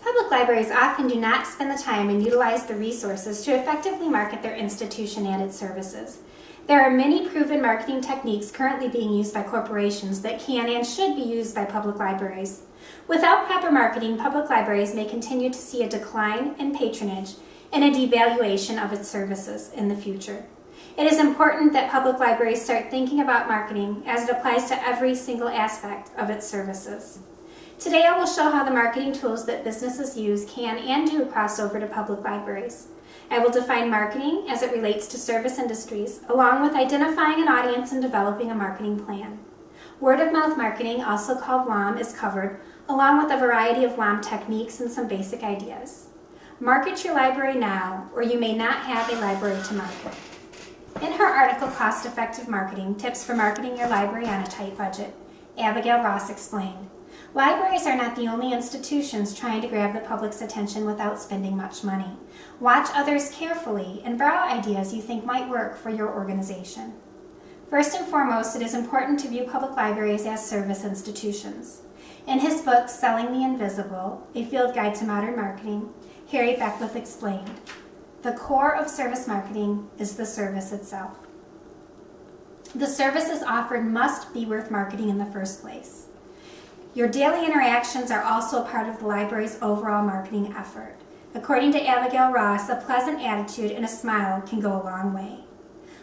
Public libraries often do not spend the time and utilize the resources to effectively market their institution and its services. There are many proven marketing techniques currently being used by corporations that can and should be used by public libraries. Without proper marketing, public libraries may continue to see a decline in patronage and a devaluation of its services in the future. It is important that public libraries start thinking about marketing as it applies to every single aspect of its services. Today I will show how the marketing tools that businesses use can and do cross over to public libraries. I will define marketing as it relates to service industries, along with identifying an audience and developing a marketing plan. Word-of-mouth marketing, also called WOM, is covered, along with a variety of WOM techniques and some basic ideas. Market your library now, or you may not have a library to market. In her article, Cost-Effective Marketing, Tips for Marketing Your Library on a Tight Budget, Abigail Ross explained, libraries are not the only institutions trying to grab the public's attention without spending much money. Watch others carefully and borrow ideas you think might work for your organization. First and foremost, it is important to view public libraries as service institutions. In his book, Selling the Invisible, A Field Guide to Modern Marketing, Harry Beckwith explained, the core of service marketing is the service itself. The services offered must be worth marketing in the first place. Your daily interactions are also a part of the library's overall marketing effort. According to Abigail Ross, a pleasant attitude and a smile can go a long way.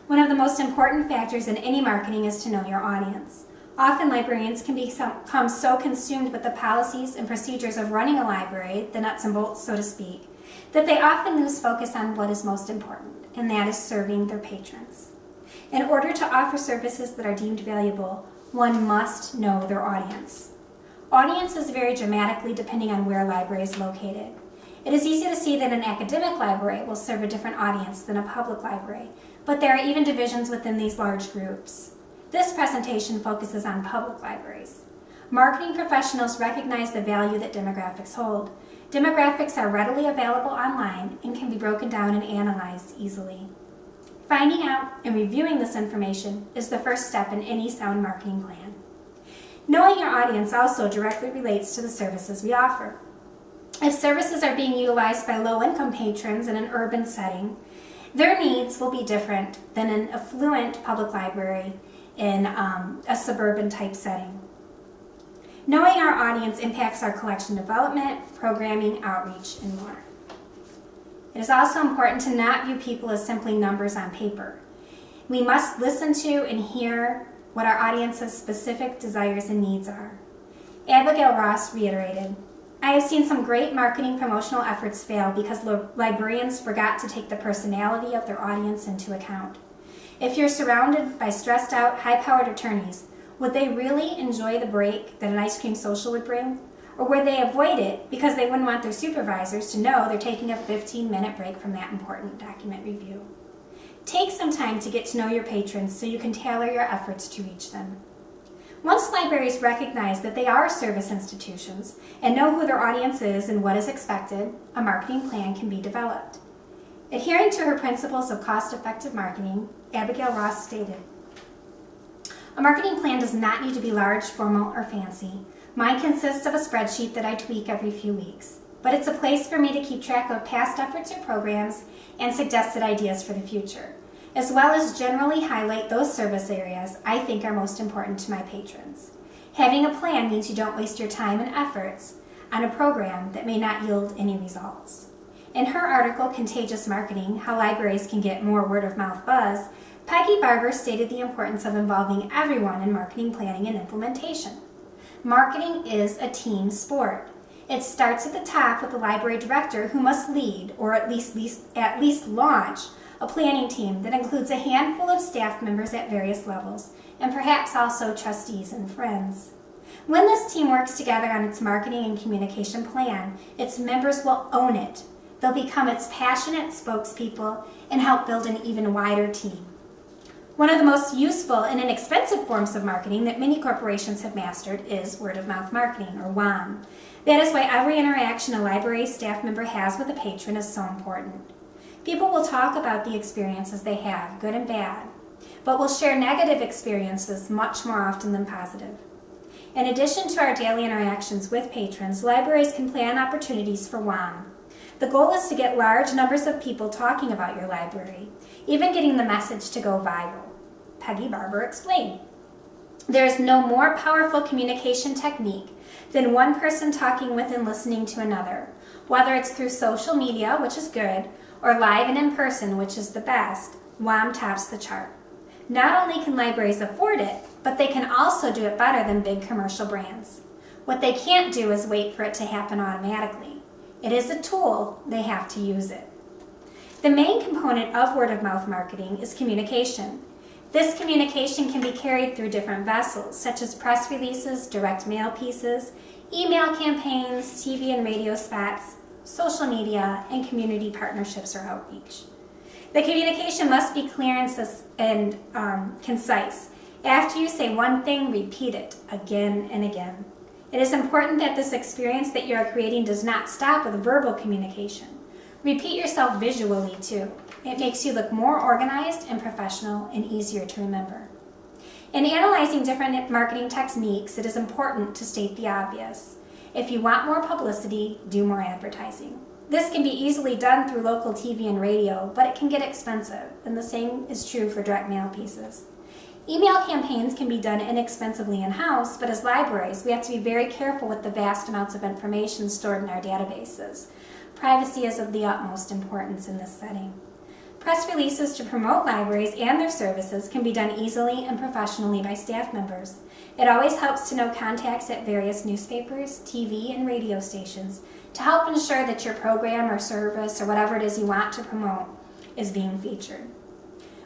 One of the most important factors in any marketing is to know your audience. Often librarians can become so consumed with the policies and procedures of running a library, the nuts and bolts, so to speak, that they often lose focus on what is most important, and that is serving their patrons. In order to offer services that are deemed valuable, one must know their audience. Audiences vary dramatically depending on where a library is located. It is easy to see that an academic library will serve a different audience than a public library, but there are even divisions within these large groups. This presentation focuses on public libraries. Marketing professionals recognize the value that demographics hold. Demographics are readily available online and can be broken down and analyzed easily. Finding out and reviewing this information is the first step in any sound marketing plan. Knowing your audience also directly relates to the services we offer. If services are being utilized by low-income patrons in an urban setting, their needs will be different than an affluent public library in a suburban type setting. Knowing our audience impacts our collection development, programming, outreach, and more. It is also important to not view people as simply numbers on paper. We must listen to and hear what our audience's specific desires and needs are. Abigail Ross reiterated, I have seen some great marketing promotional efforts fail because librarians forgot to take the personality of their audience into account. If you're surrounded by stressed out, high-powered attorneys, would they really enjoy the break that an ice cream social would bring? Or would they avoid it because they wouldn't want their supervisors to know they're taking a 15-minute break from that important document review? Take some time to get to know your patrons so you can tailor your efforts to reach them. Once libraries recognize that they are service institutions and know who their audience is and what is expected, a marketing plan can be developed. Adhering to her principles of cost-effective marketing, Abigail Ross stated, a marketing plan does not need to be large, formal, or fancy. Mine consists of a spreadsheet that I tweak every few weeks, but it's a place for me to keep track of past efforts or programs and suggested ideas for the future, as well as generally highlight those service areas I think are most important to my patrons. Having a plan means you don't waste your time and efforts on a program that may not yield any results. In her article, Contagious Marketing, How Libraries Can Get More Word-of-Mouth Buzz, Peggy Barber stated the importance of involving everyone in marketing planning and implementation. Marketing is a team sport. It starts at the top with the library director who must lead, or at least launch, a planning team that includes a handful of staff members at various levels, and perhaps also trustees and friends. When this team works together on its marketing and communication plan, its members will own it. They'll become its passionate spokespeople and help build an even wider team. One of the most useful and inexpensive forms of marketing that many corporations have mastered is word-of-mouth marketing, or WOM. That is why every interaction a library staff member has with a patron is so important. People will talk about the experiences they have, good and bad, but will share negative experiences much more often than positive. In addition to our daily interactions with patrons, libraries can plan opportunities for WOM. The goal is to get large numbers of people talking about your library, even getting the message to go viral. Peggy Barber explained. There is no more powerful communication technique than one person talking with and listening to another, whether it's through social media, which is good, or live and in person, which is the best. WOM tops the chart. Not only can libraries afford it, but they can also do it better than big commercial brands. What they can't do is wait for it to happen automatically. It is a tool, they have to use it. The main component of word-of-mouth marketing is communication. This communication can be carried through different vessels, such as press releases, direct mail pieces, email campaigns, TV and radio spots, social media, and community partnerships or outreach. The communication must be clear and concise. After you say one thing, repeat it again and again. It is important that this experience that you are creating does not stop with verbal communication. Repeat yourself visually too. It makes you look more organized and professional and easier to remember. In analyzing different marketing techniques, it is important to state the obvious. If you want more publicity, do more advertising. This can be easily done through local TV and radio, but it can get expensive, and the same is true for direct mail pieces. Email campaigns can be done inexpensively in-house, but as libraries, we have to be very careful with the vast amounts of information stored in our databases. Privacy is of the utmost importance in this setting. Press releases to promote libraries and their services can be done easily and professionally by staff members. It always helps to know contacts at various newspapers, TV, and radio stations to help ensure that your program or service or whatever it is you want to promote is being featured.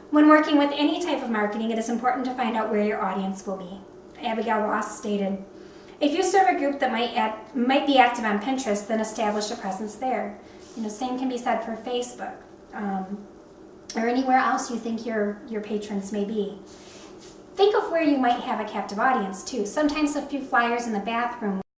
When working with any type of marketing, it is important to find out where your audience will be. Abigail Ross stated, if you serve a group that might be active on Pinterest, then establish a presence there. Same can be said for Facebook. Or anywhere else you think your patrons may be. Think of where you might have a captive audience too. Sometimes a few flyers in the bathroom